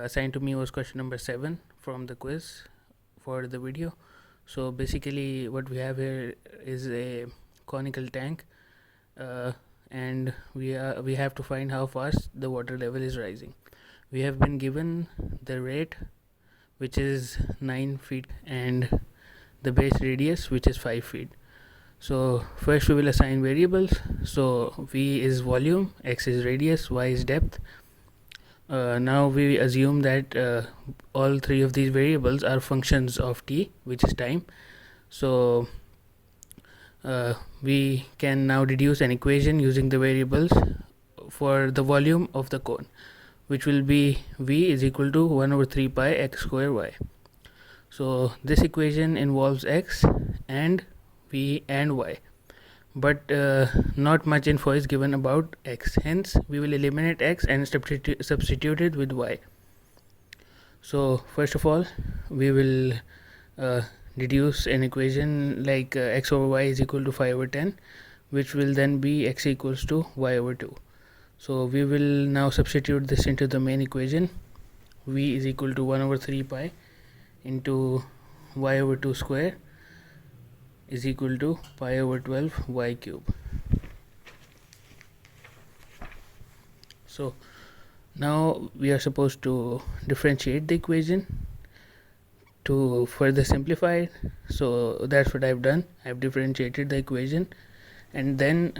Assigned to me was question number 7 from the quiz for the video. So basically what we have here is a conical tank, and we have to find how fast the water level is rising. We have been given the rate, which is 9 feet, and the base radius, which is 5 feet. So first we will assign variables. So v is volume, x is radius, y is depth. Now we assume that all three of these variables are functions of t, which is time. So we can now deduce an equation using the variables for the volume of the cone, which will be v is equal to 1 over 3 pi x square y. So this equation involves x and v and y, but not much info is given about x. Hence we will eliminate x and substitute it with y. So first of all we will deduce an equation like x over y is equal to 5 over 10, which will then be x equals to y over 2. So we will now substitute this into the main equation. V is equal to 1 over 3 pi into y over 2 square is equal to pi over 12 y cube. So now we are supposed to differentiate the equation to further simplify it. So that's what I've done. I've differentiated the equation, and then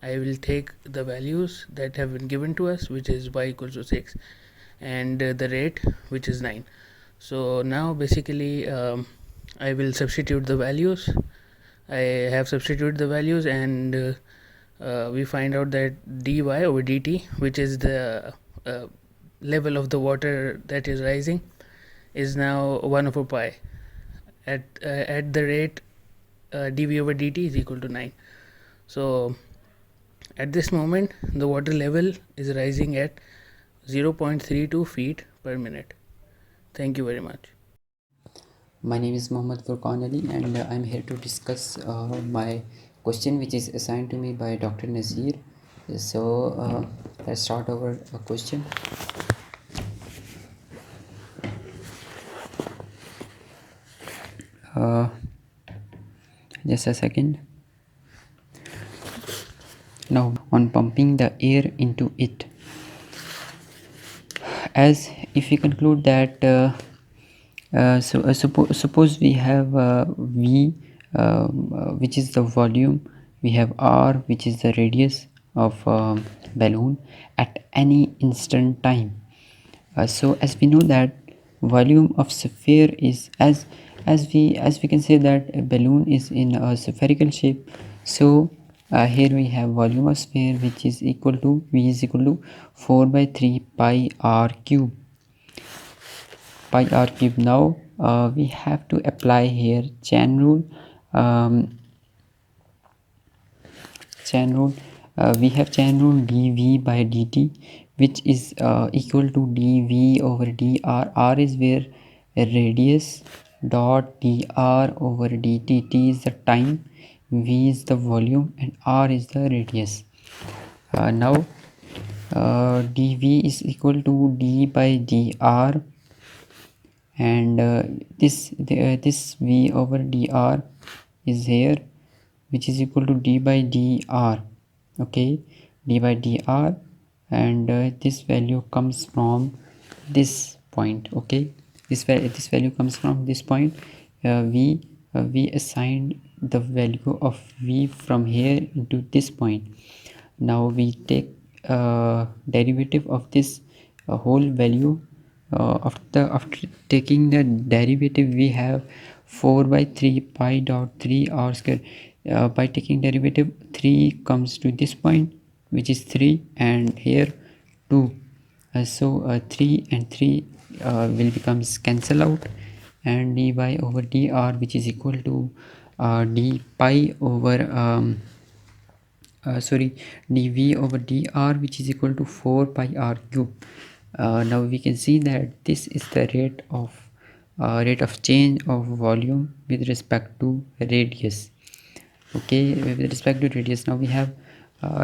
I will take the values that have been given to us, which is y equals to 6, and the rate, which is 9. So now basically I will substitute the values. I have substituted the values, and we find out that dy over dt, which is the level of the water that is rising, is now 1 over pi. At the rate dv over dt is equal to 9. So at this moment the water level is rising at 0.32 feet per minute. Thank you very much. My name is Mohammad Furqan Ali, and I'm here to discuss my question which is assigned to me by Dr. Nazir. So let's start our question. Just a second. Now on pumping the air into it, as if we conclude that suppose we have v which is the volume, we have r which is the radius of balloon at any instant time. So as we know that volume of sphere is as we can say that a balloon is in a spherical shape. So here we have volume of sphere, which is equal to v is equal to 4 by 3 pi r cube. Now we have to apply here chain rule. We have chain rule dv by dt, which is equal to dv over dr. R is where radius, dot dr over dt. T is the time, v is the volume, and r is the radius. Now dv is equal to d by dr, and this v over dr is here, which is equal to d by dr. Okay, d by dr, and this value comes from this point. Okay, this value comes from this point. We assigned the value of v from here into this point. Now we take derivative of this whole value. After taking the derivative, we have 4 by 3 pi dot 3 r square. By taking derivative, 3 comes to this point, which is 3, and here 2. So 3 and 3 will becomes cancel out, and dy over dr, which is equal to d pi over dv over dr, which is equal to 4 pi r cube. Now we can see that this is the rate of rate of change of volume with respect to radius. Okay, with respect to radius, now we have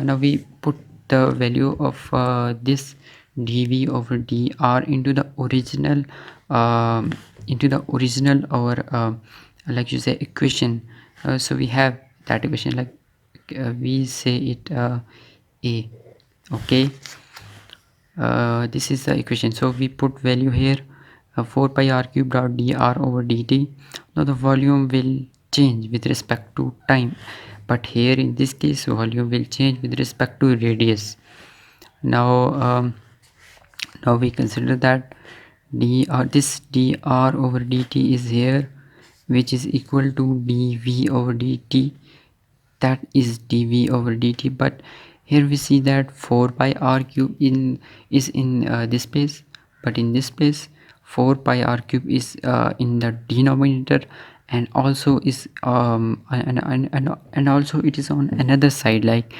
now we put the value of this dv over dr into the original or like you say equation. So we have that equation, like we say it a. Okay, this is the equation. So we put value here, 4 pi r cube dot dr over dt. Now the volume will change with respect to time, but here in this case volume will change with respect to radius. Now now we consider that this dr over dt is here, which is equal to dv over dt, that is dv over dt. But here we see that 4 pi r cube is in this place, but in this place 4 pi r cube is in the denominator, and also is and also it is on another side, like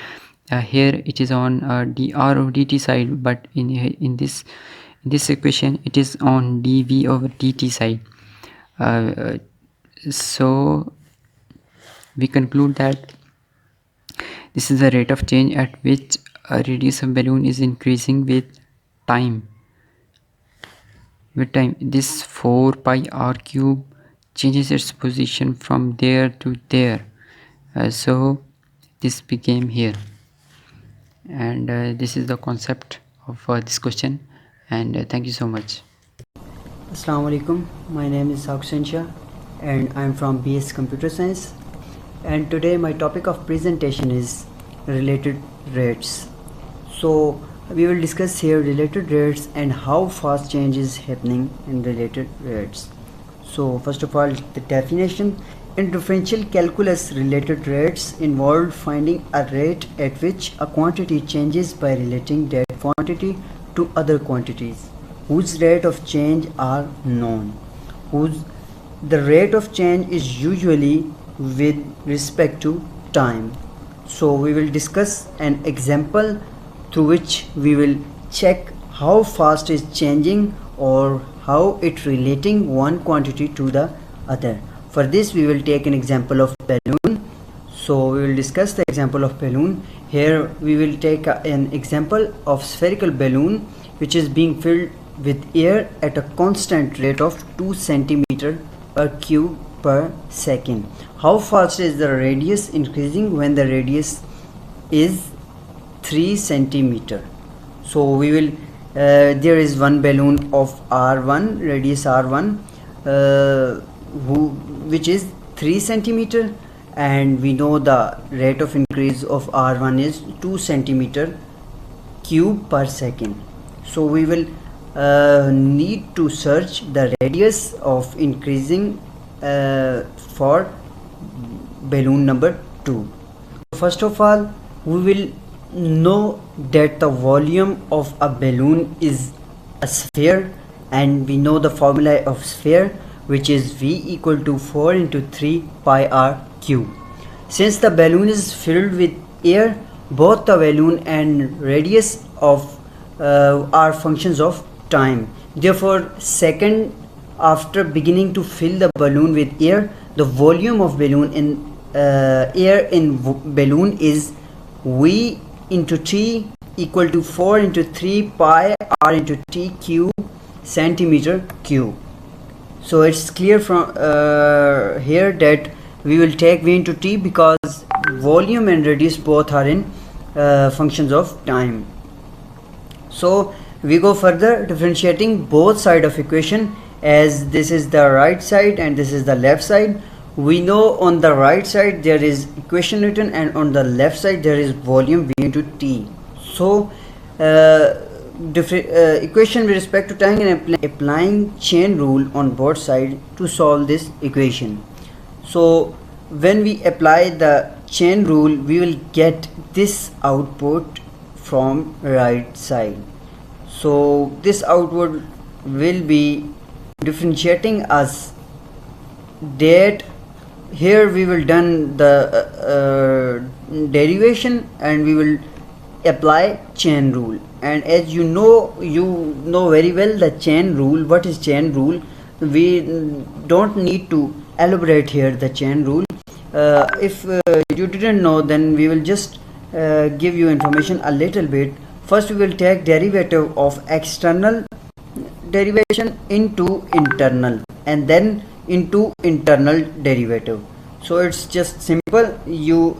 here it is on dr over dt side, but in this equation it is on dv over dt side. So we conclude that this is the rate of change at which a radius of balloon is increasing with time. This 4 pi r cube changes its position from there to there. So this became here, and this is the concept of this question. And thank you so much. Assalamu alaikum. My name is Saksin Shah and I am from BS Computer Science, and today my topic of presentation is related rates. So we will discuss here related rates and how fast change is happening in related rates. So first of all, the definition. In differential calculus, related rates involve finding a rate at which a quantity changes by relating that quantity to other quantities whose rate of change are known. The rate of change is usually with respect to time. So we will discuss an example through which we will check how fast is changing or how it relating one quantity to the other. For this we will take an example of balloon. So we will discuss the example of balloon. Here we will take an example of spherical balloon which is being filled with air at a constant rate of 2 centimeter per cube per second. How fast is the radius increasing when the radius is 3 centimeter? So we will there is one balloon of R1, radius R1, which is 3 centimeter, and we know the rate of increase of R1 is 2 centimeter cube per second. So we will need to search the radius of increasing for balloon number 2. First of all, we will know that the volume of a balloon is a sphere, and we know the formula of sphere, which is V equal to 4 into 3 pi r cube. Since the balloon is filled with air, both the balloon and radius of are functions of time. Therefore, second after beginning to fill the balloon with air, the volume of balloon in air in balloon is V into T equal to 4 into 3 pi r into T cube centimeter cube. So it's clear from here that we will take V into T because volume and radius both are in functions of time. So we go further differentiating both side of equation, as this is the right side and this is the left side. We know on the right side there is equation written, and on the left side there is volume V into T. So equation with respect to time and applying chain rule on both sides to solve this equation. So when we apply the chain rule, we will get this output from right side. So this output will be differentiating us that here we will done the derivation and we will apply chain rule. And as you know very well the chain rule. What is chain rule? we don't need to elaborate here the chain rule. If you didn't know, then we will just give you information a little bit. First we will take derivative of external derivation into internal, and then into internal derivative. So it's just simple. You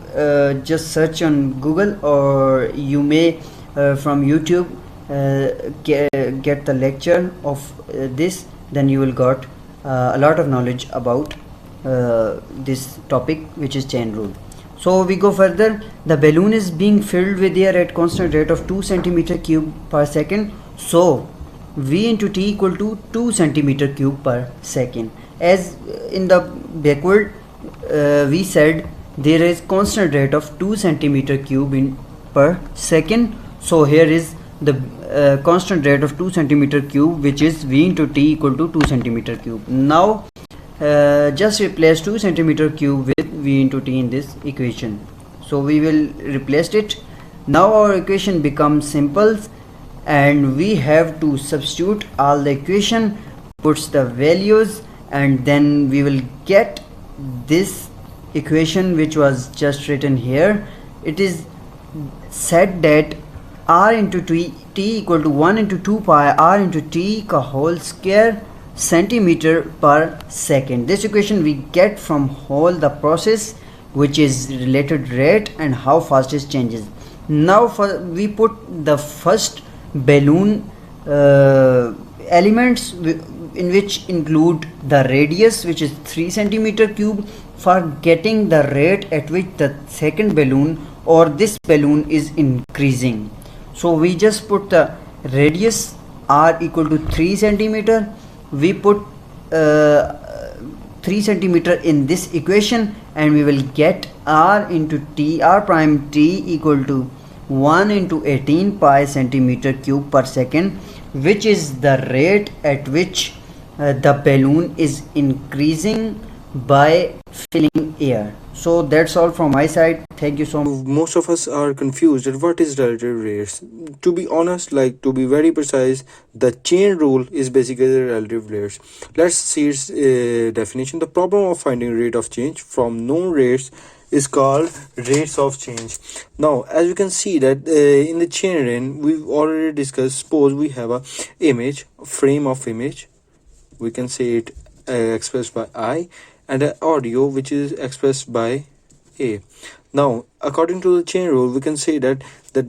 just search on Google, or you may from YouTube get the lecture of this. Then you will got a lot of knowledge about this topic, which is chain rule. So we go further. The balloon is being filled with air at constant rate of 2 centimeter cube per second. So V into T equal to 2 centimeter cube per second. As in the backward we said, there is constant rate of 2 centimeter cube in per second. So here is the constant rate of 2 centimeter cube, which is V into T equal to 2 centimeter cube. Now just replace 2 centimeter cube with V into T in this equation. So we will replace it. Now our equation becomes simple, and we have to substitute all the equation, puts the values, and then we will get this equation which was just written here. It is said that r into t equal to 1 into 2 pi r into t ka whole square centimeter per second. This equation we get from whole the process, which is related rate and how fast it changes. Now we put the first balloon elements, in which include the radius, which is 3 centimeter cube, for getting the rate at which the second balloon or this balloon is increasing. So we just put the radius r equal to 3 centimeter. We put 3 centimeter in this equation, and we will get r into t, r prime t equal to 1 into 18 pi centimeter cube per second, which is the rate at which the balloon is increasing by filling air. So that's all from my side. Thank you so much. Most of us are confused at what is relative rates. To be honest, like to be very precise, the chain rule is basically the relative rates. Let's see its definition. The problem of finding rate of change from known rates is called rates of change. Now, as you can see that in the chain ring, we've already discussed. Suppose we have a image, a frame of image. We can say it expressed by I, and an audio which is expressed by A. Now, according to the chain rule, we can say that the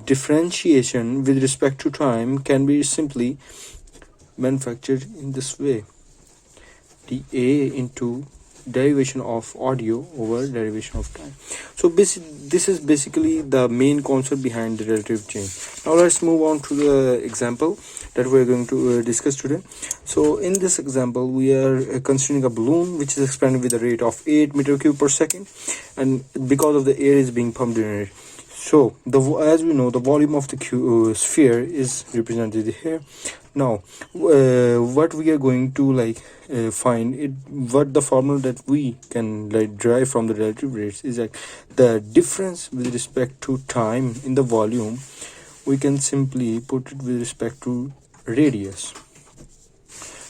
differentiation with respect to time can be simply manufactured in this way: dA into derivation of audio over derivation of time. So this is basically the main concept behind the relative change. Now let's move on to the example that we're going to discuss today. So in this example, we are considering a balloon which is expanding with a rate of 8 meter cube per second, and because of the air is being pumped in it. So as we know, the volume of the sphere is represented here. Now what we are going to find it, what the formula that we can derive from the relative rates is like the difference with respect to time in the volume. We can simply put it with respect to radius.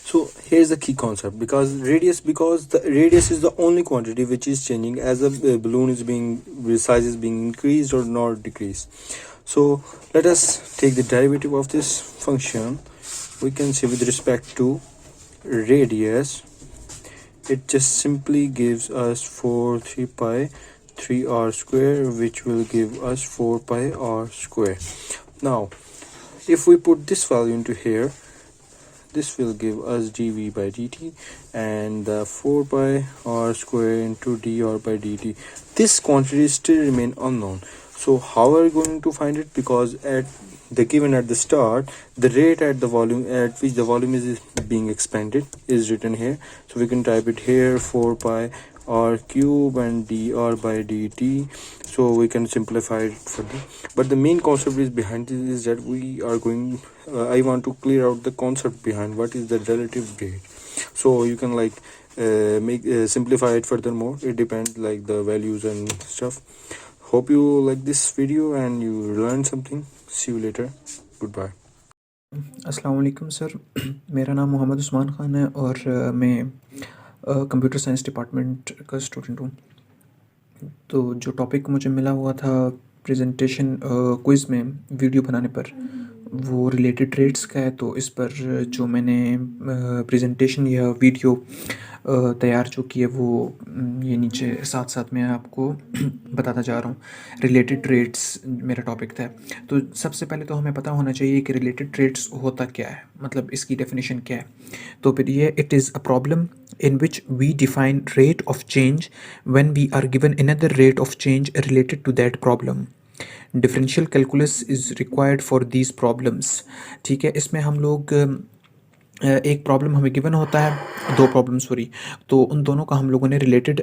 So here's the key concept, because the radius is the only quantity which is changing as the balloon is size is being increased or not decreased. So let us take the derivative of this function. We can say with respect to radius, it just simply gives us 3 pi 3r square, which will give us 4 pi r square. Now if we put this value into here, this will give us dv by dt, and the 4 pi r square into dr by dt. This quantity still remain unknown. So how are we going to find it? Because at the given at the start, the rate at the volume at which the volume is being expanded is written here. So we can type it here, 4 pi r cube and dr by dt. So we can simplify it further, but the main concept is behind it is that we are going I want to clear out the concept behind what is the relative rate. So you can simplify it furthermore. It depends the values and stuff. Hope you like this video and you learned something. See you later. Goodbye. अस्सलाम वालेकुम sir. मेरा नाम मोहम्मद उस्मान ख़ान है और मैं computer science department का student हूँ। तो जो टॉपिक मुझे मिला हुआ था प्रेजेंटेशन क्विज़ में वीडियो बनाने पर, वो रिलेटेड ट्रेड्स का है। तो इस पर जो मैंने प्रेजेंटेशन या वीडियो तैयार जो की है वो ये नीचे साथ साथ मैं आपको बताता जा रहा हूँ। रिलेटेड ट्रेड्स मेरा टॉपिक था। तो सबसे पहले तो हमें पता होना चाहिए कि रिलेटेड ट्रेड्स होता क्या है, मतलब इसकी डेफिनेशन क्या है। तो फिर ये it is a problem in which we define rate of change when we are given another rate of change related to that problem. Differential calculus is required for these problems. ठीक है, इसमें हम लोग एक प्रॉब्लम हमें given होता है, दो प्रॉब्लम सॉरी, तो उन दोनों का हम लोगों ने रिलेटेड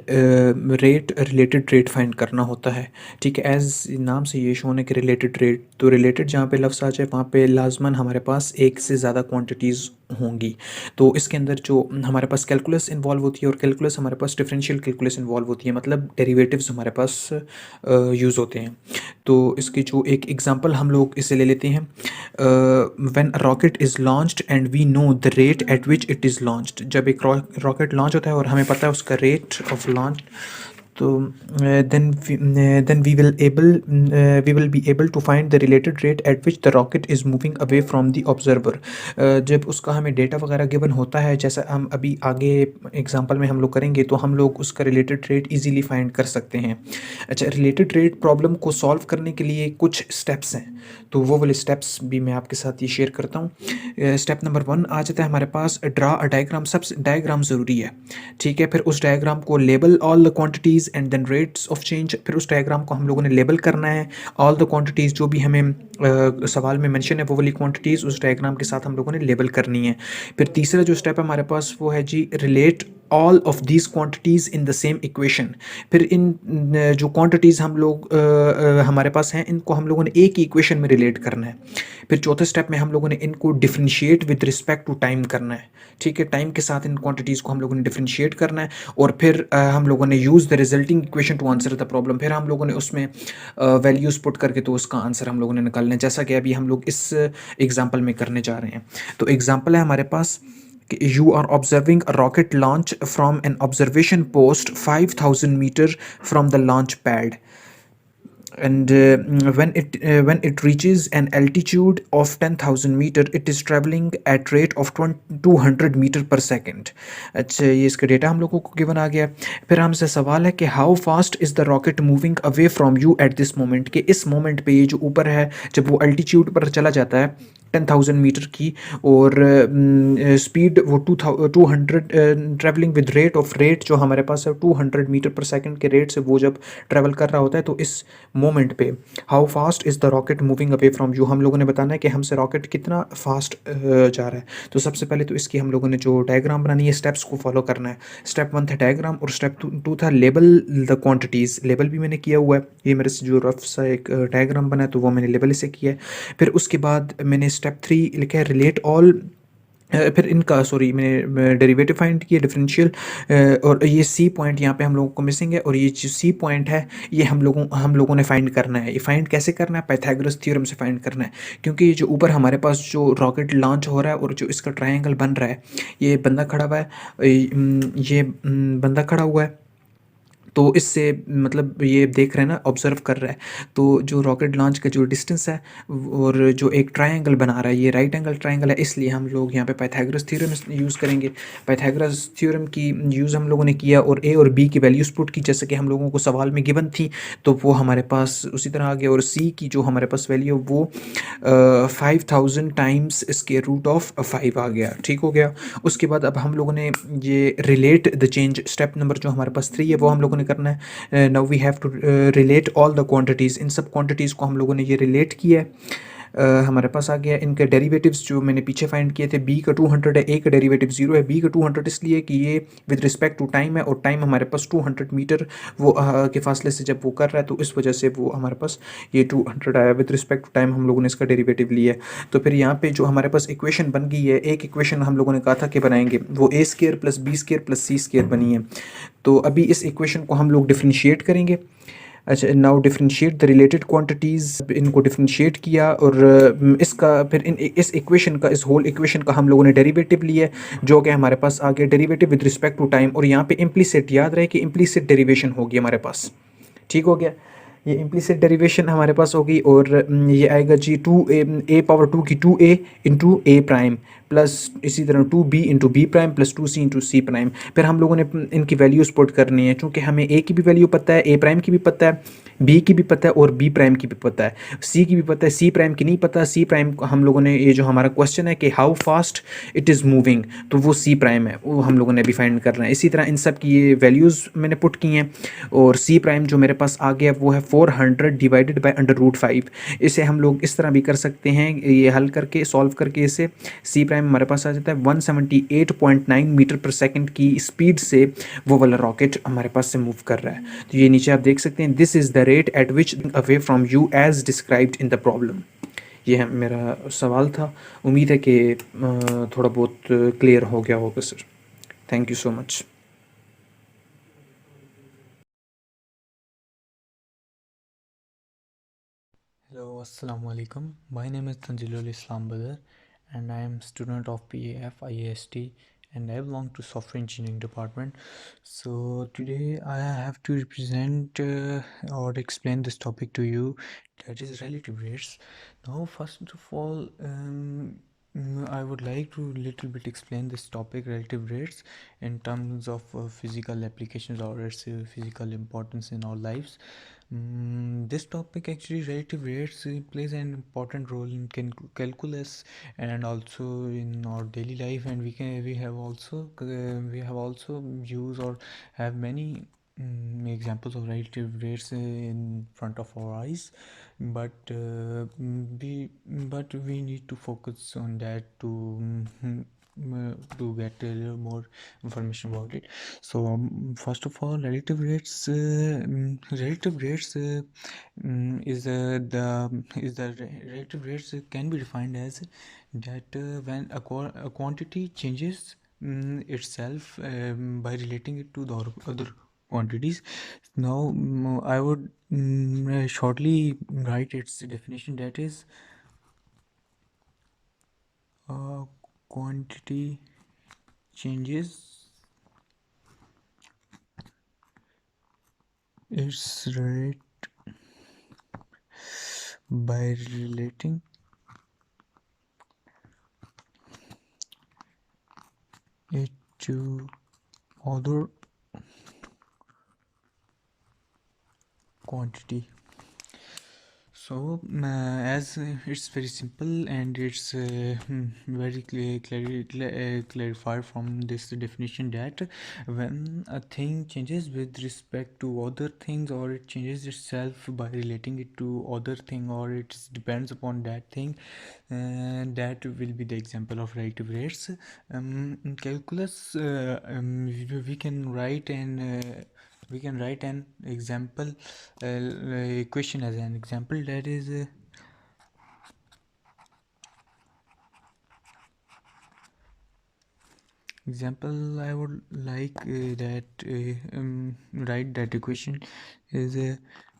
रेट फाइंड करना होता है। ठीक है, एज नाम से ये शो है कि रिलेटेड रेट, तो रिलेटेड जहाँ पे लफ्ज़ आ जाए वहाँ पे लाजमन हमारे पास एक से ज़्यादा क्वांटिटीज़ होंगी। तो इसके अंदर जो हमारे पास कैलकुलस इन्वॉल्व होती है, और कैलकुलस हमारे पास डिफरेंशियल कैलकुलस इन्वॉल्व होती है, मतलब डेरिवेटिव्स हमारे पास यूज़ होते हैं। तो इसकी जो एक एग्जांपल हम लोग इसे ले लेते हैं, when a rocket is launched and we know the rate at which it is launched. जब एक रॉकेट लॉन्च होता है और हमें पता है उसका रेट ऑफ लॉन्च, तो then we will be able to find the related rate at which the rocket is moving away from the observer। जब उसका हमें डेटा वगैरह गिवन होता है, जैसा हम अभी आगे एग्जांपल में हम लोग करेंगे, तो हम लोग उसका रिलेटेड रेट इजीली फाइंड कर सकते हैं। अच्छा, रिलेटेड रेट प्रॉब्लम को सॉल्व करने के लिए कुछ स्टेप्स हैं, तो वो वाले स्टेप्स भी मैं आपके साथ ये शेयर करता हूँ। स्टेप नंबर 1 आ जाता है हमारे पास, ड्रा अ डायग्राम। सबसे डायग्राम ज़रूरी है, ठीक है। फिर उस डायग्राम को label all the quantities and then rates of change. फिर उस डायग्राम को हम लोगों ने लेबल करना है, ऑल द क्वांटिटीज़ जो भी हमें सवाल में मेंशन है वो वाली क्वांटिटीज़ उस डायग्राम के साथ हम लोगों ने लेबल करनी है। फिर तीसरा जो स्टेप है हमारे पास वो है जी, relate all of these quantities in the same equation. फिर इन जो क्वांटिटीज़ हम लोग हमारे पास हैं, इनको हम लोगों ने एक ही इक्वेशन में रिलेट करना है। फिर चौथे स्टेप में हम लोगों ने इनको differentiate with respect to time करना है, ठीक है। टाइम के साथ इन क्वांटिटीज़ को हम लोगों ने डिफरेंशिएट करना है, और फिर हम लोगों ने use the resulting equation two answer the problem. फिर हम लोगों ने उसमें वैल्यूज़ पुट करके तो उसका आंसर हम लोगों ने निकालना है, जैसा कि अभी हम लोग इस एग्जाम्पल में करने जा रहे हैं। तो एग्जाम्पल है हमारे पास, you are observing a rocket launch from an observation post 5000 meter from the launch pad, and when it reaches an altitude of 10,000 meter, it is traveling at rate of 200 meter per second। अच्छा, ये इसका data हम लोगों को given आ गया। फिर हमसे सवाल है कि how fast is the rocket moving away from you at this moment, कि इस मोमेंट पे ये जो ऊपर है, जब वो अल्टीट्यूड पर चला जाता है 10,000 मीटर की, और स्पीड वो 200 ट्रैवलिंग विद रेट जो हमारे पास है 200 मीटर पर सेकंड के रेट से वो जब ट्रैवल कर रहा होता है, तो इस मोमेंट पे how fast is the rocket moving away from you, हम लोगों ने बताना है कि हमसे रॉकेट कितना फास्ट जा रहा है। तो सबसे पहले तो इसकी हम लोगों ने जो डायग्राम बनानी है, स्टेप्स को फॉलो करना है। स्टेप 1 था डायग्राम, और स्टेप 2 था लेबल द क्वांटिटीज़। लेबल भी मैंने किया हुआ है, ये मेरे से जो रफ सा एक डायग्राम बना है तो वो मैंने लेबल से किया है। फिर उसके बाद मैंने स्टेप 3 लिखा है रिलेट ऑल, फिर इनका सॉरी मैंने डेरिवेटिव फाइंड किया, डिफरेंशियल, और ये सी पॉइंट यहाँ पे हम लोगों को मिसिंग है, और ये जो सी पॉइंट है ये हम लोगों ने फाइंड करना है। ये फाइंड कैसे करना है, पाइथागोरस थ्योरम से फाइंड करना है, क्योंकि ये जो ऊपर हमारे पास जो रॉकेट लॉन्च हो रहा है और जो इसका ट्रायंगल बन रहा है, ये बंदा खड़ा हुआ है, ये बंदा खड़ा हुआ है, तो इससे मतलब ये देख रहे हैं ना, ऑब्जर्व कर रहा है। तो जो रॉकेट लॉन्च का जो डिस्टेंस है और जो एक ट्रायंगल बना रहा है, ये राइट एंगल ट्रायंगल है, इसलिए हम लोग यहाँ पे पाइथागोरस थ्योरम यूज़ करेंगे। पाइथागोरस थ्योरम की यूज़ हम लोगों ने किया और ए और बी की वैल्यूज पुट की, जैसे कि हम लोगों को सवाल में गिवन थी, तो वो हमारे पास उसी तरह आ गया। और सी की जो हमारे पास वैल्यू वो 5000 टाइम्स स्क्वायर रूट ऑफ 5 आ गया, ठीक हो गया। उसके बाद अब हम लोगों ने ये relate the change, step number जो हमारे पास 3 है वो हम लोगों ने करना है। Now we have to relate all the quantities, इन सब क्वांटिटीज़ को हम लोगों ने ये रिलेट किया है। हमारे पास आ गया इनके डेरिवेटिव्स जो मैंने पीछे फाइंड किए थे। बी का 200 है, ए का डेरिवेटिव 0 है। बी का 200 इसलिए कि ये विद रिस्पेक्ट टू टाइम है, और टाइम हमारे पास 200 मीटर वो के फासले से जब वो कर रहा है, तो इस वजह से वो हमारे पास ये 200 आया। विद रिस्पेक्ट टू टाइम हम लोगों ने इसका डेरिवेटिव लिया है। तो फिर यहाँ पे जो हमारे पास इक्वेशन बन गई है, एक इक्वेशन हम लोगों ने कहा था कि बनाएंगे, वो A square plus B square plus C square बनी है। तो अभी इस इक्वेशन को हम लोग डिफ्रेंशिएट करेंगे। अच्छा, now differentiate the related quantities, इनको डिफरेंशिएट किया और इसका फिर इस इक्वेशन का, इस होल इक्वेशन का हम लोगों ने डेरिवेटिव लिया, जो कि हमारे पास आ गया derivative with respect to time. और यहाँ पे इम्प्लीसिट, याद रहे कि इम्प्लीसिट डेरिवेशन होगी हमारे पास, ठीक हो गया। ये इम्प्लीसिट डेरिवेशन हमारे पास होगी और ये आएगा जी 2a की 2a इंटू ए प्राइम प्लस इसी तरह 2b into B prime plus 2c into C prime. फिर हम लोगों ने इनकी वैल्यूज पुट करनी है, चूँकि हमें a की भी वैल्यू पता है, a प्राइम की भी पता है, b की भी पता है और b प्राइम की भी पता है, c की भी पता है, c प्राइम की नहीं पता। c प्राइम को हम लोगों ने, ये जो हमारा क्वेश्चन है कि how fast it is moving, तो वो c प्राइम है, वो हम लोगों ने अभी फाइंड करना है। इसी तरह इन सब की ये वैल्यूज़ मैंने पुट की हैं और c प्राइम जो मेरे पास आ गया वो है 400 डिवाइडेड बाय √5। इसे हम लोग इस तरह भी कर सकते हैं, ये हल करके, सॉल्व करके इसे c प्राइम हमारे पास आ जाता है 178.9 मीटर पर सेकंड की स्पीड से वो वाला रॉकेट हमारे पास से मूव कर रहा है। तो ये नीचे आप देख सकते हैं, this is the rate at which away from you as described in the problem. ये है मेरा सवाल था, उम्मीद है कि थोड़ा बहुत क्लियर हो गया होगा sir. Thank you so much. Hello, Assalamu alaikum. My name is Tanzilul Islam Badr and I am student of PAF IAST and I belong to software engineering department. So today I have to represent or explain this topic to you, that is relative rates. Now first of all, I would like to little bit explain this topic relative rates in terms of physical applications or its physical importance in our lives. This topic actually relative rates plays an important role in calculus and also in our daily life, and we have also use or have many examples of relative rates in front of our eyes, but we need to focus on that to get a little more information about it. So first of all, relative rates is the relative rates can be defined as that when a quantity changes itself by relating it to the other quantities. Now I would shortly write its definition, that is quantity changes its rate by relating it to other quantity. So as it's very simple and it's very clarified from this definition, that when a thing changes with respect to other things, or it changes itself by relating it to other thing, or it depends upon that thing, that will be the example of relative rates. In calculus, we can write an example equation as an example, that is example I would like that write that equation is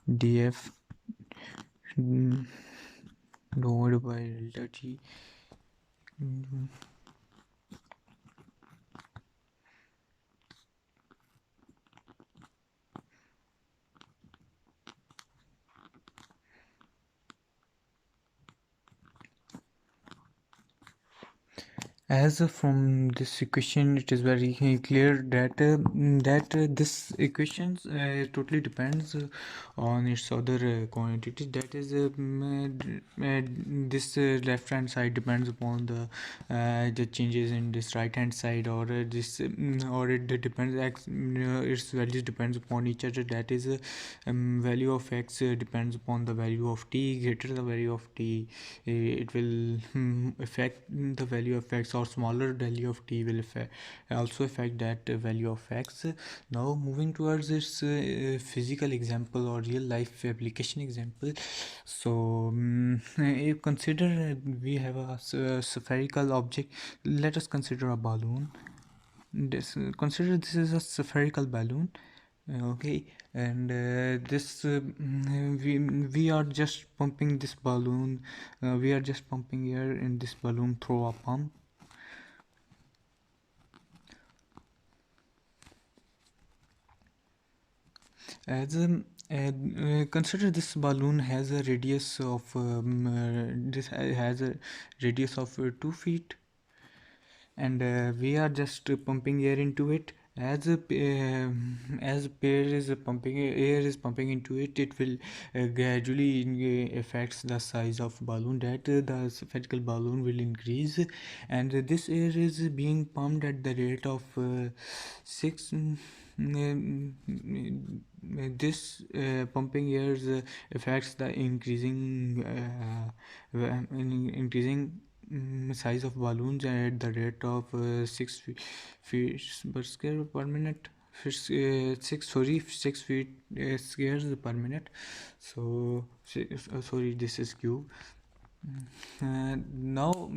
df divided by delta t. As from this equation, it is very clear that this equation totally depends on its other quantity. That is, this left hand side depends upon the changes in this right hand side, or this or it depends its values depends upon each other. That is, value of x depends upon the value of t. Greater the value of t, it will affect the value of x, or smaller value of t will also affect that value of x. Now moving towards this physical example or real life application example. So you consider we have a spherical object. Let us consider a balloon. Consider this is a spherical balloon, Okay, and this we are just pumping this balloon. We are just pumping air in this balloon through a pump. As consider this balloon has a radius of this has a radius of 2 feet, and we are just pumping air into it. As air is pumping into it, it will gradually affects the size of balloon, that the spherical balloon will increase, and this air is being pumped at the rate of 6 this pumping airs affects the increasing size of balloons at the rate of 6 feet per square per minute. 6 feet squares per minute. So sorry, this is cube. Now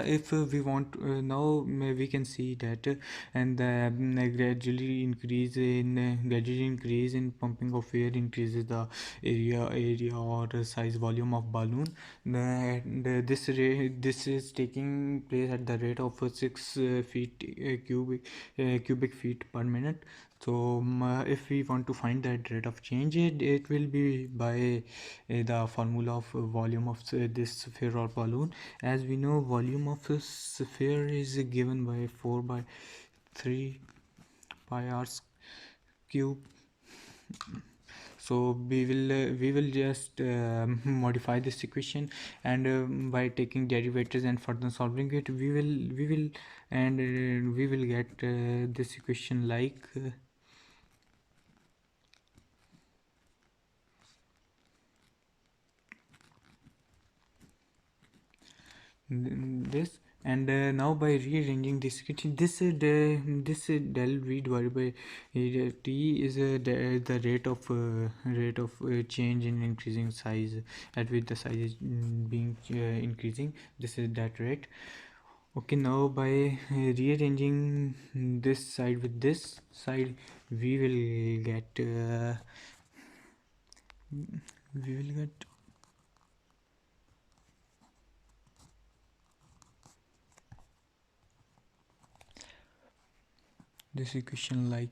if we want now we can see that and the gradually increase in pumping of air increases the area or size volume of balloon. And this is taking place at the rate of 6 feet cubic feet per minute. So if we want to find that rate of change, it will be by the formula of volume of this sphere or balloon. As we know, volume of a sphere is given by 4 by 3 pi r cube. So we will just modify this equation, and by taking derivatives and further solving it, we will get this equation like this. And now by rearranging this equation, this del v divided by t is the rate of change in increasing size at which the size is being increasing. This is that rate. Okay, now by rearranging this side with this side, we will get this equation like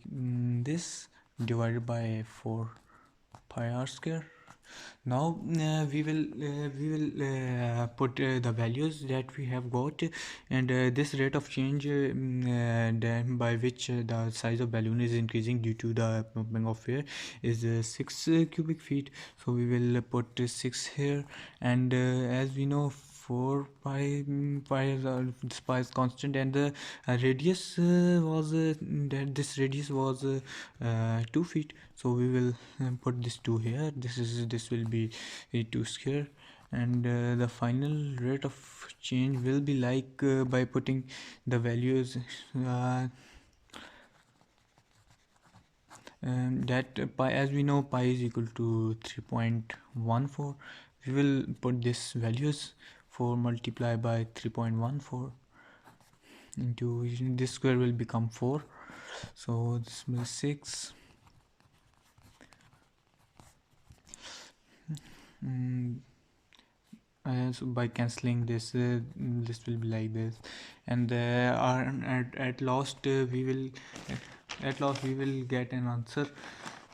this, divided by 4 pi r square. Now we will put the values that we have got, and this rate of change by which the size of balloon is increasing due to the pumping of air is 6 cubic feet. So we will put 6 here, and as we know, 4 pi this pi is constant, and the radius was that this radius was 2 feet. So we will put this 2 here. This will be 2 square, and the final rate of change will be like by putting the values that pi, as we know, pi is equal to 3.14. We will put this values. 4 multiplied by 3.14 into this square will become 4. So this will be 6. So by cancelling this, this will be like this, and at last we will get an answer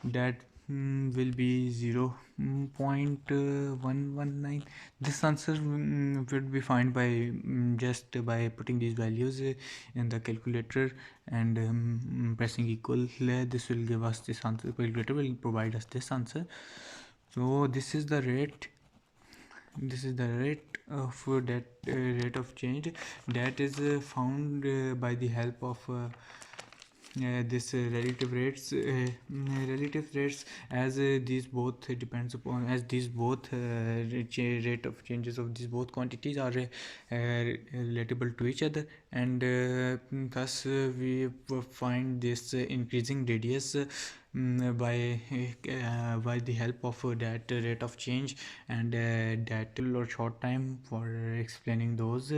that will be 0.119. This answer would be found by just by putting these values in the calculator and pressing equal. This will give us this answer. Calculator will provide us this answer. So this is the rate of that rate of change that is found by the help of this relative rates, as these both depends upon, as these both rate of changes of these both quantities are relatable to each other, and thus we find this increasing radius by the help of that rate of change, and that or short time for explaining those.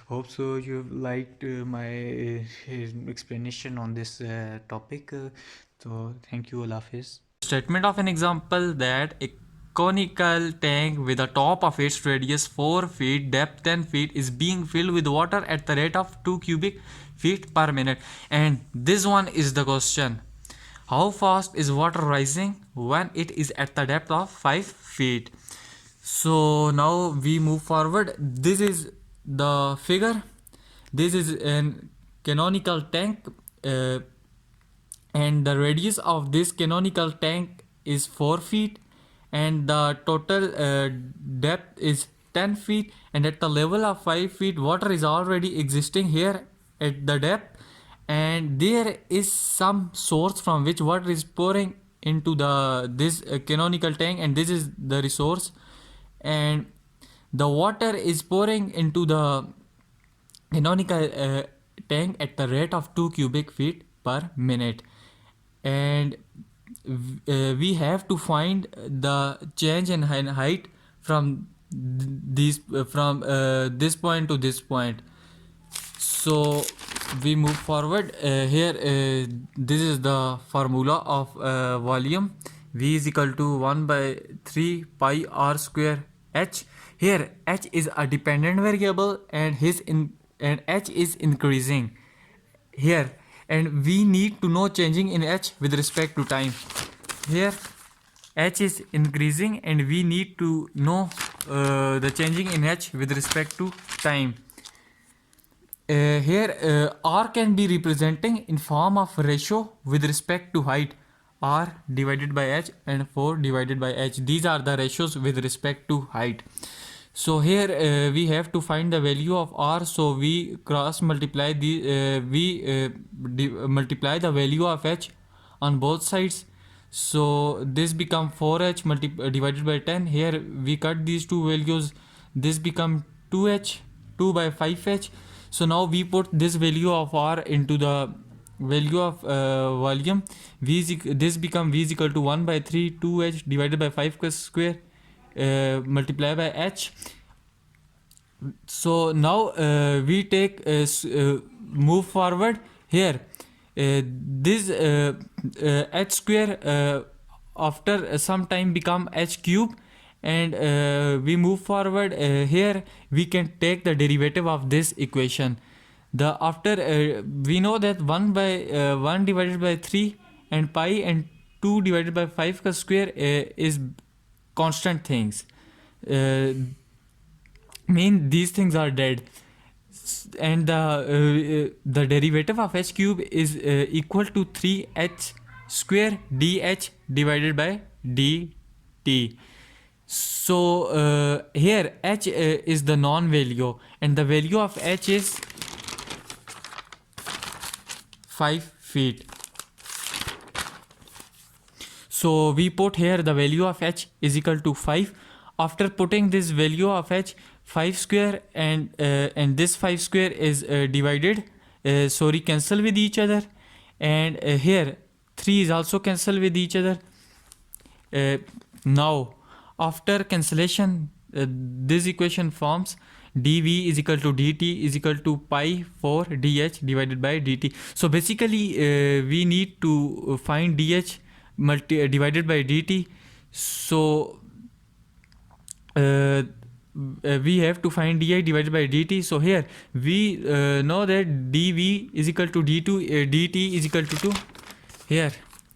Hope so you've liked my explanation on this topic. So thank you, Allah Hafiz. Statement of an example that a conical tank with a top of its radius 4 feet, depth 10 feet is being filled with water at the rate of 2 cubic feet per minute. And this one is the question. How fast is water rising when it is at the depth of 5 feet? So now we move forward. This is the figure. This is an canonical tank, and the radius of this canonical tank is 4 feet, and the total depth is 10 feet, and at the level of 5 feet water is already existing here at the depth, and there is some source from which water is pouring into this canonical tank, and this is the resource, and the water is pouring into the canonical tank at the rate of 2 cubic feet per minute, and we have to find the change in height from this point to this point. So we move forward. Here this is the formula of volume. V is equal to 1 by 3 pi r square h. Here h is a dependent variable, and h is increasing here, and we need to know changing in h with respect to time. Here h is increasing, and we need to know the changing in h with respect to time. Here r can be representing in form of ratio with respect to height, r divided by h and 4 divided by h. These are the ratios with respect to height. So here we have to find the value of r, so we cross multiply multiply the value of h on both sides. So this become 4h divided by 10. Here we cut these two values, this become 2h, 2 by 5h. So now we put this value of r into the value of volume. This become v is equal to 1 by 3 2h divided by 5 square multiply by h. So now we take move forward. Here this h square after some time become h cube, and we move forward. Here we can take the derivative of this equation. The after we know that 1 by 1 divided by 3 and pi and 2 divided by 5 square is constant things, mean these things are dead, and the derivative of h cube is equal to 3h square dh divided by dt. So here h is the non-value, and the value of h is 5 feet. So we put here the value of h is equal to 5. After putting this value of h, 5 square and this 5 square is divided, cancel with each other, and here 3 is also cancel with each other. Now after cancellation, this equation forms dv is equal to dt is equal to pi 4 dh divided by dt. So basically we need to find dh divided by dt. So we have to find di divided by dt. So here we know that dv is equal to dt is equal to 2. Here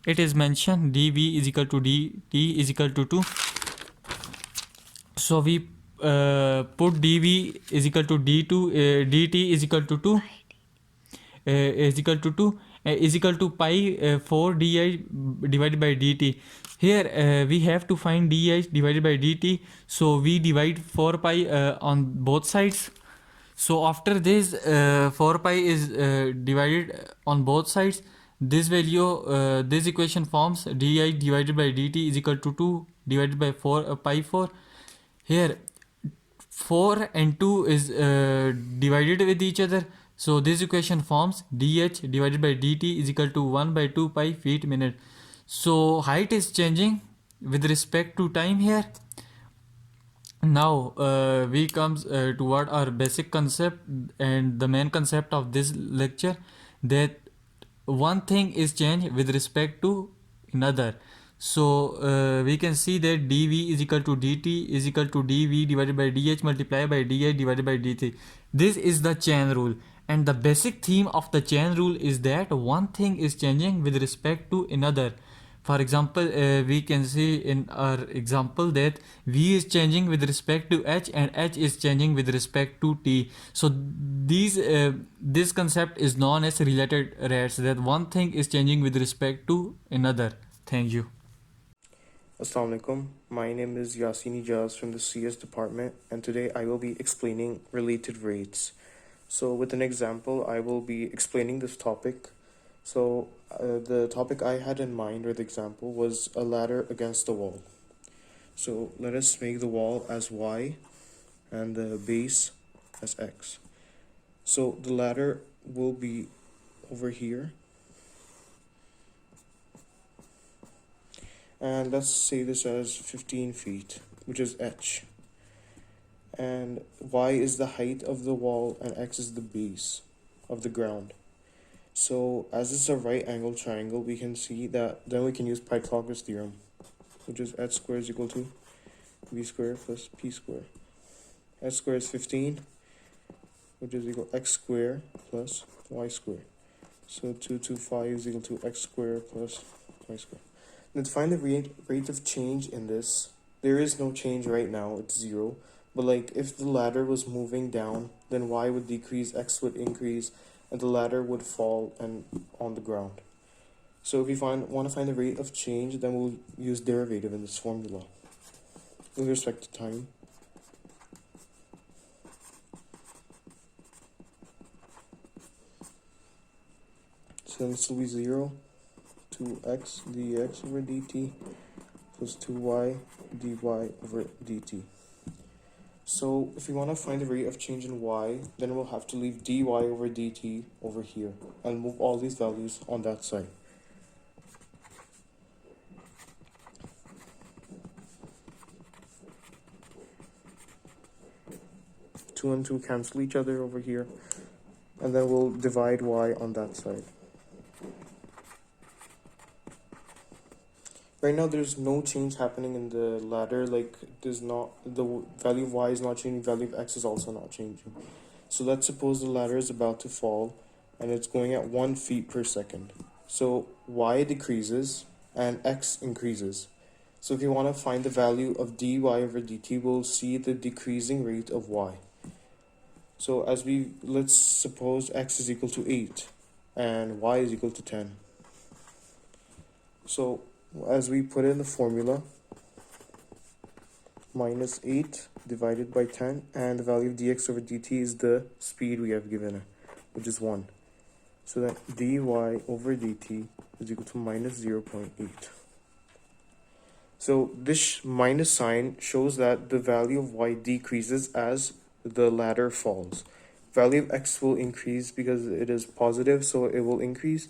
it is mentioned dv is equal to dt is equal to 2. So we put dv is equal to dt is equal to 2 is equal to 2 is equal to pi 4 di divided by dt. Here we have to find di divided by dt, so we divide 4 pi on both sides. So after this 4 pi is divided on both sides, this value this equation forms di divided by dt is equal to 2 divided by 4 pi 4. Here 4 and 2 is divided with each other, so this equation forms dh divided by dt is equal to 1 by 2 pi feet minute. So height is changing with respect to time here. Now we comes toward our basic concept and the main concept of this lecture, that one thing is changed with respect to another. So we can see that dv is equal to dt is equal to dv divided by dh multiplied by di divided by dt. This is the chain rule, and the basic theme of the chain rule is that one thing is changing with respect to another. For example, we can see in our example that v is changing with respect to h and h is changing with respect to t. So this concept is known as related rates, that one thing is changing with respect to another. Thank you. Assalamu alaikum. My name is Yassini Jaz from the CS department, and today I will be explaining related rates. So with an example, I will be explaining this topic. So the topic I had in mind, or the example, was a ladder against the wall. So let us make the wall as y and the base as x. So the ladder will be over here. And let's say this as 15 feet, which is h. And y is the height of the wall and x is the base of the ground. So as this is a right angle triangle, we can see that then we can use Pythagoras Theorem, which is h squared is equal to b squared plus p squared. H squared is 15, which is equal to x squared plus y squared. So 225 is equal to x squared plus y squared. Now to find the rate of change in this, there is no change right now, it's 0. But like if the ladder was moving down, then y would decrease, x would increase, and the ladder would fall and on the ground. So if we want to find the rate of change, then we'll use derivative in this formula with respect to time. So this will be 0 to x dx over dt plus 2y dy over dt. So if we want to find the rate of change in y, then we'll have to leave dy over dt over here and move all these values on that side. Two and two cancel each other over here, and then we'll divide y on that side. Right now there's no change happening in the ladder, like there's not, the value of y is not changing, value of x is also not changing. So let's suppose the ladder is about to fall and it's going at 1 feet per second. So y decreases and x increases. So if you want to find the value of dy over dt, we'll see the decreasing rate of y. So let's suppose x is equal to 8 and y is equal to 10. So as we put in the formula, minus 8 divided by 10, and the value of dx over dt is the speed we have given it, which is 1. So that dy over dt is equal to minus 0.8. So this minus sign shows that the value of y decreases as the ladder falls. Value of x will increase because it is positive, so it will increase,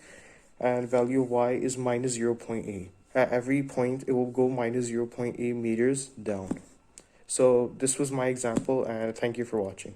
and value of y is minus 0.8. At every point, it will go minus 0.8 meters down. So this was my example, and thank you for watching.